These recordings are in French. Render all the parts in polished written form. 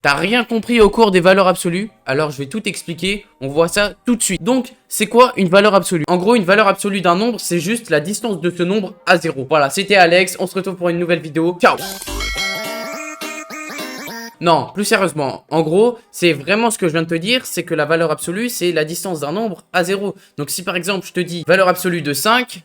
T'as rien compris au cours des valeurs absolues? Alors je vais tout expliquer, on voit ça tout de suite. Donc, c'est quoi une valeur absolue? En gros, une valeur absolue d'un nombre, c'est juste la distance de ce nombre à 0. Voilà, c'était Alex, on se retrouve pour une nouvelle vidéo. Ciao! Non, plus sérieusement, en gros, c'est vraiment ce que je viens de te dire, c'est que la valeur absolue, c'est la distance d'un nombre à 0. Donc si par exemple, je te dis valeur absolue de 5,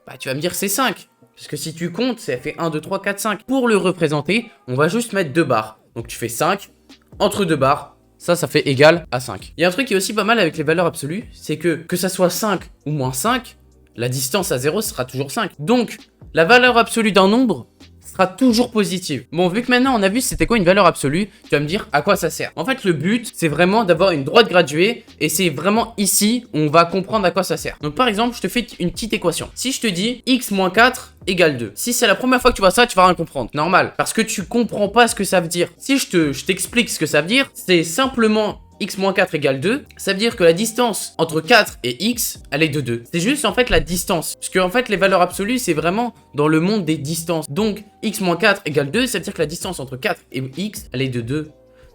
bah tu vas me dire c'est 5. Parce que si tu comptes, ça fait 1, 2, 3, 4, 5. Pour le représenter, on va juste mettre 2 barres. Donc tu fais 5, entre 2 barres, ça fait égal à 5. Il y a un truc qui est aussi pas mal avec les valeurs absolues, c'est que ça soit 5 ou moins 5, la distance à 0 sera toujours 5. Donc, la valeur absolue d'un nombre sera toujours positive. Bon, vu que maintenant on a vu c'était quoi une valeur absolue, tu vas me dire à quoi ça sert. En fait, le but, c'est vraiment d'avoir une droite graduée et c'est vraiment ici où on va comprendre à quoi ça sert. Donc, par exemple, je te fais une petite équation. Si je te dis x moins 4 égale 2. Si c'est la première fois que tu vois ça, tu vas rien comprendre. Normal. Parce que tu comprends pas ce que ça veut dire. Si je t'explique ce que ça veut dire, c'est simplement x moins 4 égale 2, ça veut dire que la distance entre 4 et x, elle est de 2. C'est juste en fait la distance. Parce que en fait les valeurs absolues, c'est vraiment dans le monde des distances. Donc x moins 4 égale 2, ça veut dire que la distance entre 4 et x, elle est de 2.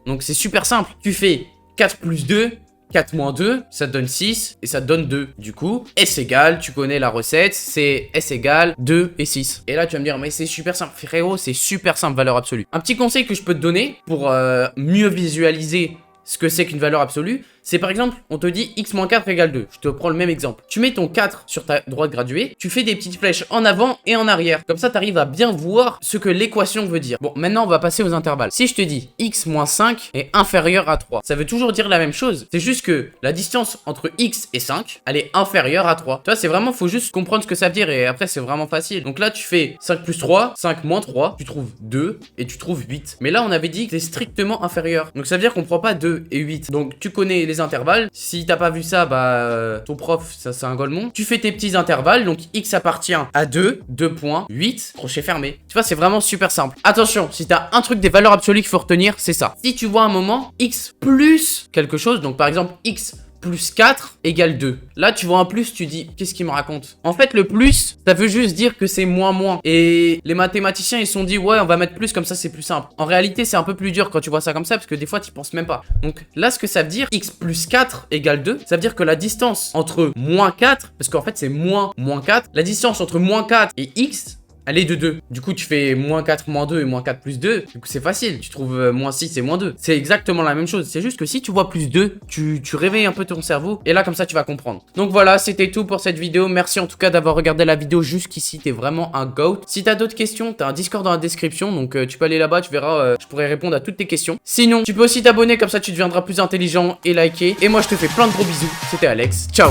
Donc c'est super simple. Tu fais 4 plus 2, 4 moins 2, ça te donne 6 et ça te donne 2. Du coup, S égale, tu connais la recette, c'est S égale 2 et 6. Et là, tu vas me dire, mais c'est super simple, frérot, c'est super simple, valeur absolue. Un petit conseil que je peux te donner pour mieux visualiser ce que c'est qu'une valeur absolue, c'est par exemple, on te dit x moins 4 égale 2. Je te prends le même exemple. Tu mets ton 4 sur ta droite graduée, tu fais des petites flèches en avant et en arrière. Comme ça, tu arrives à bien voir ce que l'équation veut dire. Bon, maintenant, on va passer aux intervalles. Si je te dis x moins 5 est inférieur à 3, ça veut toujours dire la même chose. C'est juste que la distance entre x et 5, elle est inférieure à 3. Tu vois, c'est vraiment, faut juste comprendre ce que ça veut dire et après, c'est vraiment facile. Donc là, tu fais 5 plus 3, 5 moins 3, tu trouves 2 et tu trouves 8. Mais là, on avait dit que c'est strictement inférieur. Donc ça veut dire qu'on prend pas 2 et 8. Donc tu connais les intervalles. Si t'as pas vu ça, bah ton prof, ça c'est un golemon. Tu fais tes petits intervalles. Donc x appartient à 2, 2.8, crochet fermé. Tu vois, c'est vraiment super simple. Attention, si t'as un truc des valeurs absolues qu'il faut retenir, c'est ça. Si tu vois un moment x plus quelque chose, donc par exemple x plus 4 égale 2. Là, tu vois un plus, tu dis, qu'est-ce qu'il me raconte? En fait, le plus, ça veut juste dire que c'est moins. Et les mathématiciens, ils se sont dit, ouais, on va mettre plus, comme ça, c'est plus simple. En réalité, c'est un peu plus dur quand tu vois ça comme ça, parce que des fois, tu penses même pas. Donc là, ce que ça veut dire, x plus 4 égale 2, ça veut dire que la distance entre moins 4, parce qu'en fait, c'est moins 4, la distance entre moins 4 et x, elle est de 2. Du coup, tu fais moins 4 moins 2 et moins 4 plus 2. Du coup, c'est facile. Tu trouves moins 6 et moins 2. C'est exactement la même chose. C'est juste que si tu vois plus 2, tu réveilles un peu ton cerveau. Et là, comme ça, tu vas comprendre. Donc voilà, c'était tout pour cette vidéo. Merci en tout cas d'avoir regardé la vidéo jusqu'ici. T'es vraiment un GOAT. Si t'as d'autres questions, t'as un Discord dans la description. Donc tu peux aller là-bas, tu verras. Je pourrai répondre à toutes tes questions. Sinon, tu peux aussi t'abonner. Comme ça, tu deviendras plus intelligent et liker. Et moi, je te fais plein de gros bisous. C'était Alex. Ciao.